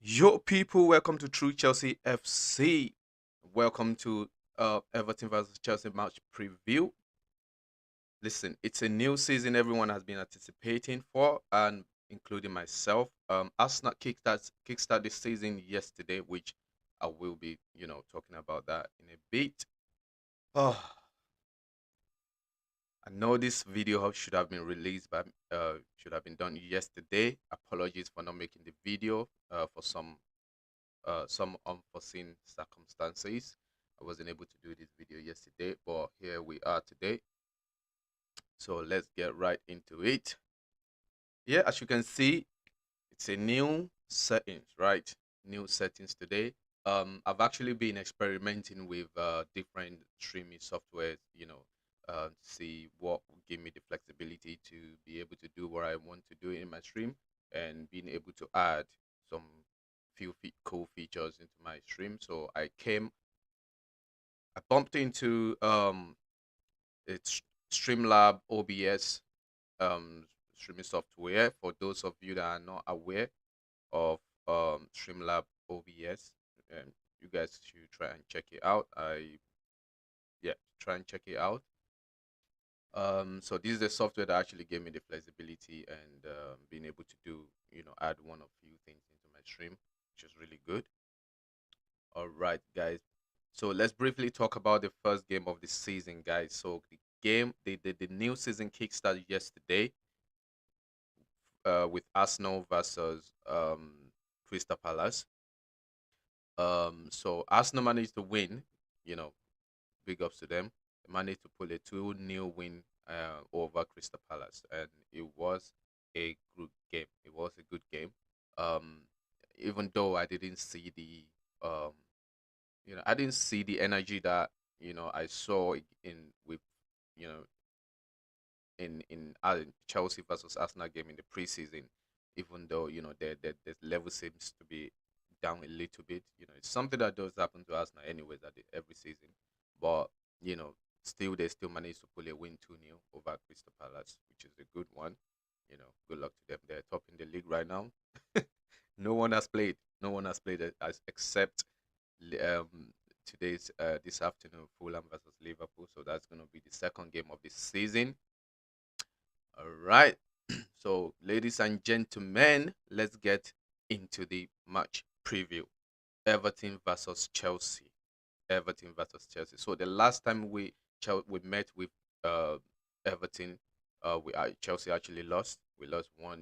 Yo, people, welcome to True Chelsea FC. Welcome to Everton versus Chelsea match preview. Listen, it's a new season everyone has been anticipating for, and including myself. Arsenal kickstart this season yesterday, which I will be, talking about that in a bit. Oh, I know this video should have been released, but should have been done yesterday. Apologies for not making the video for some unforeseen circumstances. I wasn't able to do this video yesterday, but here we are today. So let's get right into it. Yeah, as you can see, it's a new settings, right? New settings today. I've actually been experimenting with different streaming softwares, see what will give me the flexibility to be able to do what I want to do in my stream and being able to add some cool features into my stream. So I bumped into it's Streamlab OBS streaming software. For those of you that are not aware of Streamlab OBS, you guys should try and check it out. Try and check it out. So this is the software that actually gave me the flexibility and being able to do, add one or few things into my stream, which is really good. All right, guys. So let's briefly talk about the first game of the season, guys. So the new season kickstarted yesterday with Arsenal versus Crystal Palace. So Arsenal managed to win. You know, big ups to them. They managed to pull a 2-0 win over Crystal Palace, and it was a good game. It was a good game. Um, Even though I didn't see I didn't see the energy that I saw in with you know in Chelsea versus Arsenal game in the preseason. Even though the level seems to be down a little bit, it's something that does happen to Arsenal anyways every season. But still they still managed to pull a win 2-0 over Crystal Palace, which is a good one. Good luck to them. They're top in the league right now. No one has played. No one has played except today's this afternoon Fulham versus Liverpool. So that's going to be the second game of the season. All right. So, ladies and gentlemen, let's get into the match preview. Everton versus Chelsea. Everton versus Chelsea. So the last time we met with uh, Everton, Chelsea actually lost. We lost 1-0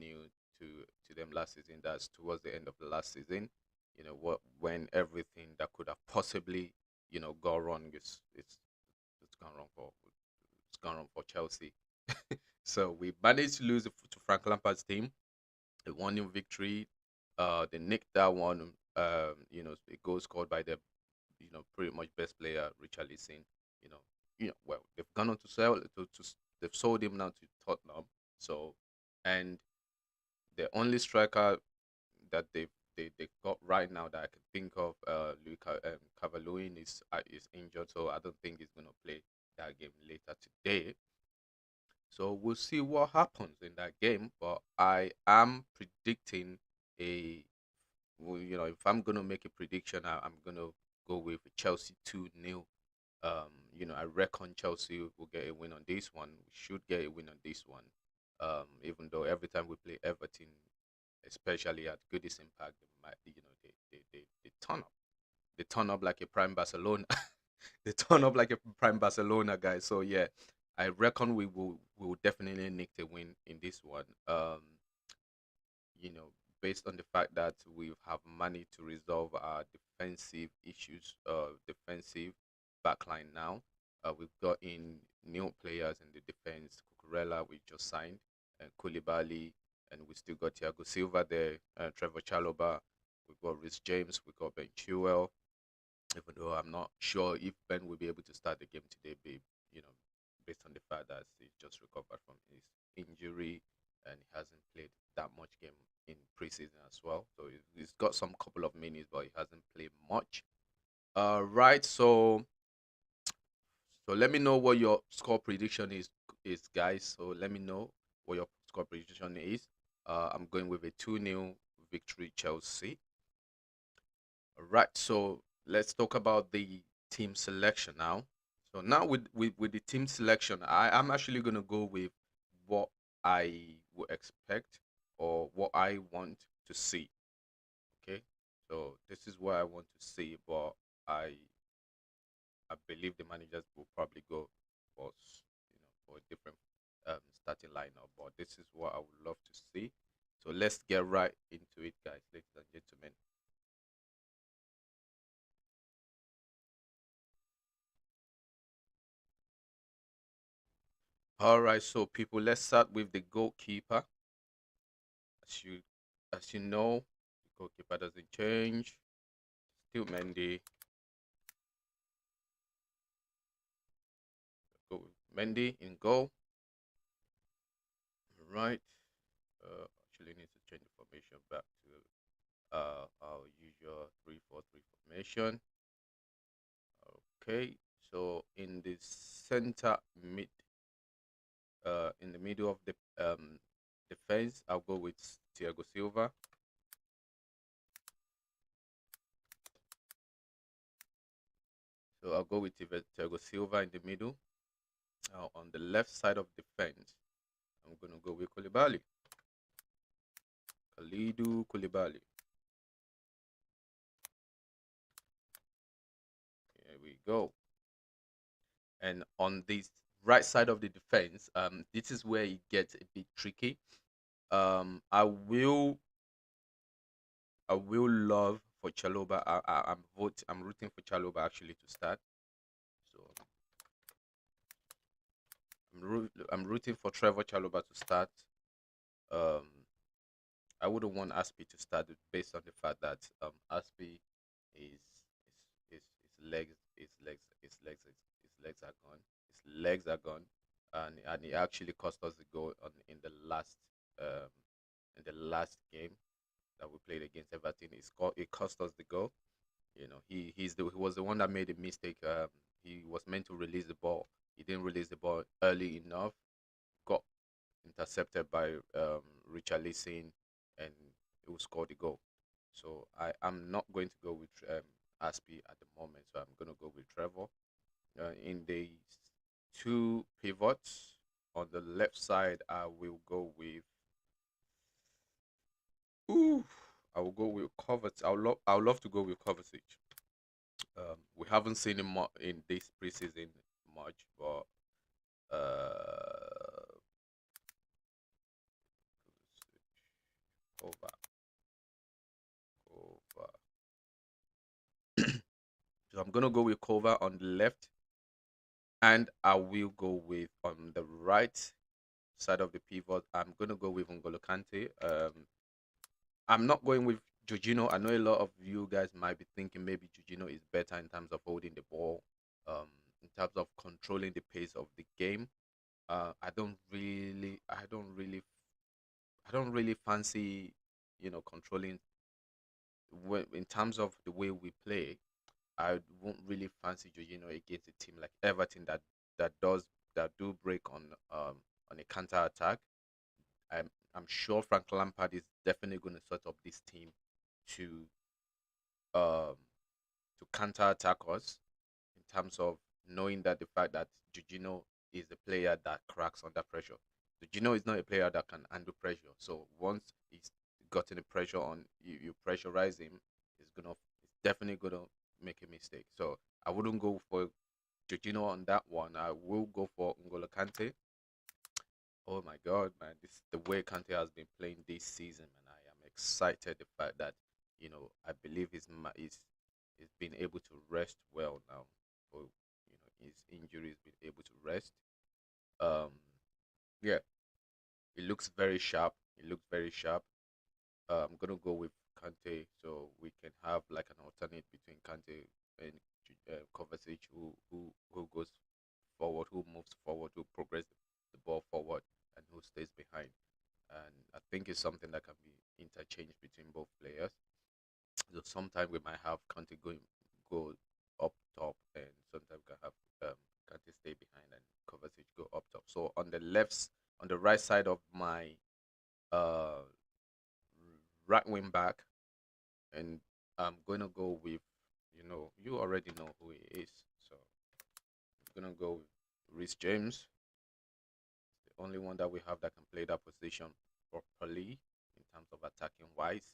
to them last season. That's towards the end of the last season. When everything that could have possibly gone wrong it's gone wrong for Chelsea. So we managed to lose to Frank Lampard's team. A 1-0 victory. They nicked that one. A goal scored by the pretty much best player, Richarlison. You know, well, they've gone on to sell they've sold him now to Tottenham. So, and the only striker that they got right now that I can think of, Luca Cavallini is injured, so I don't think he's gonna play that game later today. So we'll see what happens in that game. But I am predicting if I'm gonna make a prediction, I'm gonna go with Chelsea 2-0. I reckon Chelsea will get a win on this one. We should get a win on this one. Even though every time we play Everton, especially at Goodison Impact, they might, they turn up. They turn up like a prime Barcelona. They turn up like a prime Barcelona guy. So yeah, I reckon we will definitely nick the win in this one. You know, Based on the fact that we have managed to resolve our defensive issues, defensive backline now. We've got in new players in the defense. Cucurella we just signed, and Koulibaly, and we still got Thiago Silva there, Trevor Chalobah. We've got Rhys James. We've got Ben Chilwell. Even though I'm not sure if Ben will be able to start the game today, based on the fact that he just recovered from his injury and he hasn't played that much game in preseason as well. So he's got some couple of minutes, but he hasn't played much. Right. So let me know what your score prediction is, guys. So let me know what your score prediction is. I'm going with a 2-0 victory Chelsea. Right. So let's talk about the team selection now. So now with the team selection, I'm actually gonna go with what I would expect or what I want to see. Okay. So this is what I want to see, but I I believe the managers will probably go for for a different starting lineup. But this is what I would love to see. So let's get right into it, guys, ladies and gentlemen. All right, so people, let's start with the goalkeeper. As you as you know, the goalkeeper doesn't change. Still Mendy. Go with Mendy in goal. Right. Actually need to change the formation back to our usual 3-4-3 formation. Okay. So in the center mid, in the middle of the defense, I'll go with Thiago Silva. So I'll go with Thiago Silva in the middle. Now on the left side of defense, I'm gonna go with Koulibaly. Khalidou Koulibaly. Here we go. And on the right side of the defense, this is where it gets a bit tricky. Um, I will, I will love for Chaloba. I'm rooting for Chaloba actually to start. So I'm rooting for Trevor Chaloba to start. Um, I wouldn't want Aspi to start based on the fact that Aspi his legs his legs are gone. His legs are gone, and he actually cost us the goal um in the last game that we played against Everton. It cost us the goal. You know, he was the one that made a mistake. He was meant to release the ball. He didn't release the ball early enough. Got intercepted by Richarlison, and who scored the goal. So I'm not going to go with Aspi at the moment. So I'm going to go with Trevor. In the two pivots on the left side, I will go with. Ooh, I will go with Kovacic. I would love to go with Kovacic. We haven't seen him in this preseason much, but over, over. So I'm gonna go with Kova on the left, and I will go with on the right side of the pivot. I'm gonna go with N'Golo Kante. I'm not going with Jorginho. I know a lot of you guys might be thinking maybe Jorginho is better in terms of holding the ball, in terms of controlling the pace of the game. I don't really fancy, controlling. In terms of the way we play, I won't really fancy Jorginho against a team like Everton that does that do break on a counter attack. I'm sure Frank Lampard is definitely going to set up this team to um to counter attack us in terms of knowing that the fact that Jorginho is a player that cracks under pressure. Jorginho is not a player that can handle pressure. So once he's gotten the pressure on you, you pressurize him, it's definitely gonna make a mistake. So I wouldn't go for Jorginho on that one. I will go for N'Golo Kante. Oh my God, man! This the way Kante has been playing this season, and I am excited the fact that I believe he's been able to rest well now. For his injuries, been able to rest. Um, yeah, he looks very sharp. He looks very sharp. I'm gonna go with Kante, so we can have like an alternate between Kante and Kovacic, who goes forward, who moves forward, who progresses the ball forward, and who stays behind. And I think it's something that can be interchanged between both players. So sometimes we might have Kante go up top, and sometimes we can have Kante stay behind and Kovacic go up top. So on the right side of my uh right wing back, and I'm gonna go with, you already know who he is. So I'm gonna go with Reece James, the only one that we have that can play that position properly in terms of attacking wise.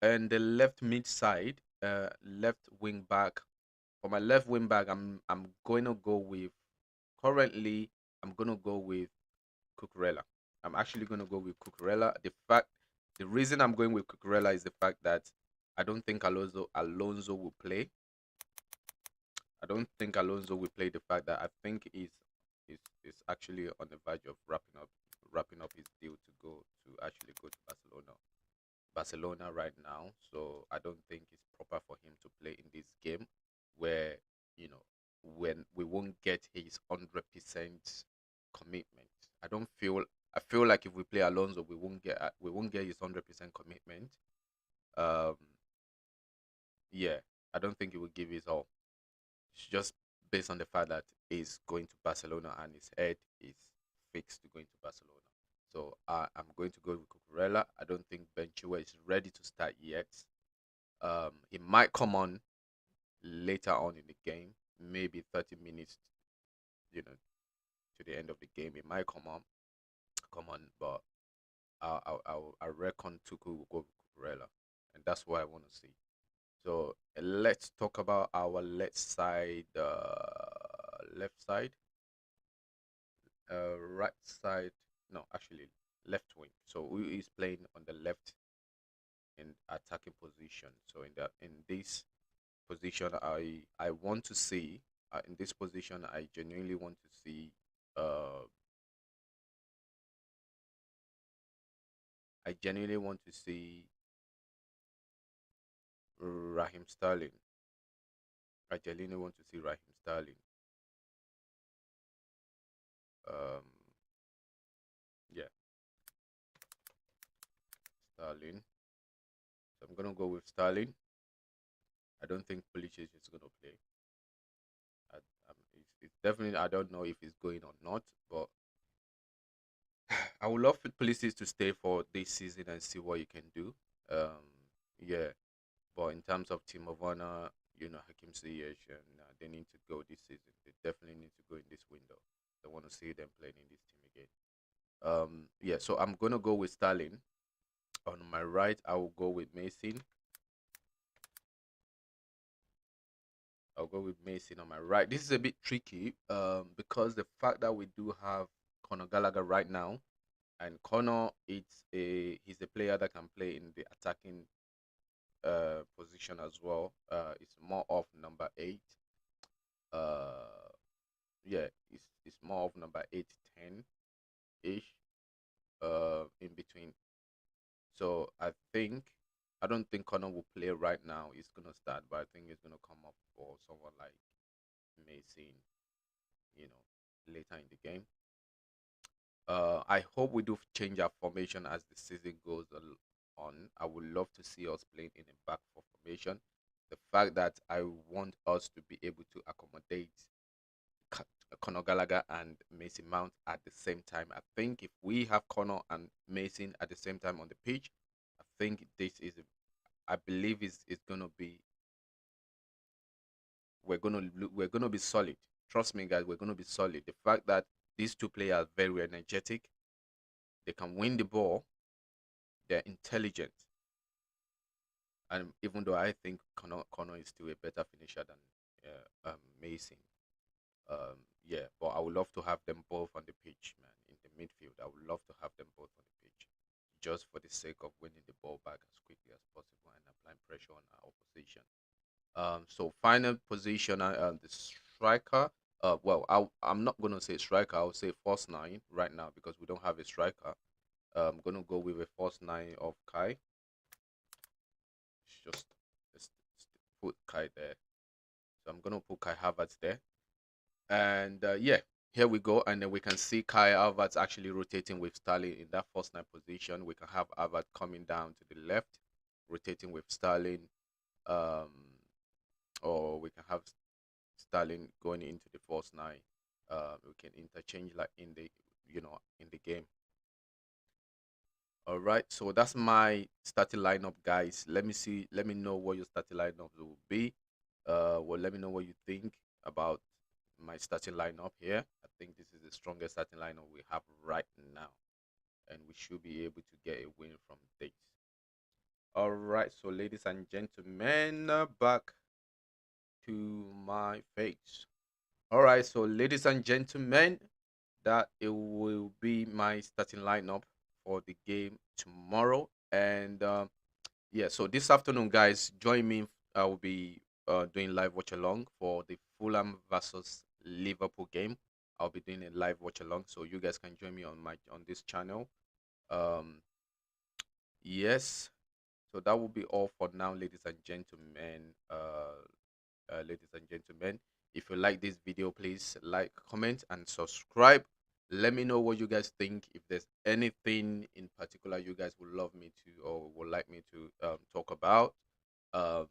And the left mid side, left wing back. For my left wing back, I'm going to go with, currently I'm going to go with Cucurella. I'm actually going to go with Cucurella. The reason I'm going with Cucurella is the fact that I don't think Alonso will play. I don't think Alonso will play. The fact that I think is actually on the verge of wrapping up his deal to actually go to Barcelona right now. So I don't think it's proper for him to play in this game where, you know, when we won't get his 100% commitment. I don't feel I feel like if we play Alonso, we won't get his 100% commitment. Um, yeah, I don't think he will give his all. It's just based on the fact that he's going to Barcelona and his head is fixed to going to Barcelona. So I'm going to go with Cucurella. I don't think Ben Chilwell is ready to start yet. He might come on later on in the game, maybe 30 minutes, you know, to the end of the game. He might come on, but I reckon Tuku will go with Cucurella, and that's what I want to see. So let's talk about our left side, right side. No, actually, left wing. So who is playing on the left in attacking position? So in this position, I want to see in this position, I genuinely want to see. Uh, I genuinely want to see Raheem Sterling. I genuinely want to see Raheem Sterling. Um, yeah, Sterling. So I'm gonna go with Sterling. I don't think Pulisic is gonna play. I, it's definitely, I don't know if he's going or not, but I would love for Pulisic to stay for this season and see what he can do. Um, yeah, but in terms of Team of Honor, Hakim Ziyech, and they need to go this season. They definitely need to go in this window. I want to see them playing in this team again. Yeah, so I'm gonna go with Sterling. On my right, I will go with Mason. I'll go with Mason on my right. This is a bit tricky, because the fact that we do have Conor Gallagher right now, and Conor, he's a player that can play in the attacking position as well. It's more of number eight. Uh, yeah, it's more of number 8, 10 ish. In between. So I don't think Connor will play right now. He's gonna start, but I think he's gonna come up for someone like Mason, later in the game. I hope we do change our formation as the season goes on. I would love to see us playing in a back four formation. The fact that I want us to be able to accommodate Ca- Conor Gallagher and Mason Mount at the same time. I think if we have Conor and Mason at the same time on the pitch, I think I believe it's gonna be we're gonna be solid. Trust me, guys, we're gonna be solid. The fact that these two players are very energetic, they can win the ball, they're intelligent, and even though I think Conor is still a better finisher than Mason, yeah, but I would love to have them both on the pitch, man, in the midfield. I would love to have them both on the pitch, just for the sake of winning the ball back as quickly as possible and applying pressure on our opposition. So final position, the striker. Well, I'm not gonna say striker. I'll say false nine right now because we don't have a striker. I'm gonna go with a false nine of Kai. It's just let's put Kai there. So I'm gonna put Kai Havertz there. And yeah, here we go. And then we can see Kai Havertz actually rotating with Sterling in that first nine position. We can have Havertz coming down to the left, rotating with Sterling. Um, or we can have Sterling going into the false nine. We can interchange like in the game. All right, so that's my starting lineup, guys. Let me see. Let me know what your starting lineup will be. Well, let me know what you think about my starting lineup here. I think this is the strongest starting lineup we have right now, and we should be able to get a win from this. All right, so ladies and gentlemen, back to my face. All right, so ladies and gentlemen, that it will be my starting lineup for the game tomorrow. And yeah, so this afternoon, guys, join me. I will be doing live watch along for the Fulham versus Liverpool game. I'll be doing a live watch along, so you guys can join me on this channel. Um, yes, so that will be all for now, ladies and gentlemen. Ladies and gentlemen. If you like this video, please like, comment, and subscribe. Let me know what you guys think. If there's anything in particular you guys would love me to or would like me to talk about, um,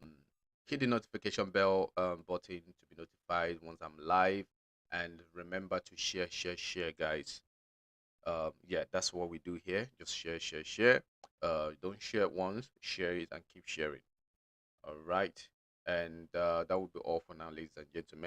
hit the notification bell button to be notified once I'm live. And remember to share, guys. Yeah, that's what we do here. Just share. Don't share it once, share it and keep sharing. All right. And that will be all for now, ladies and gentlemen.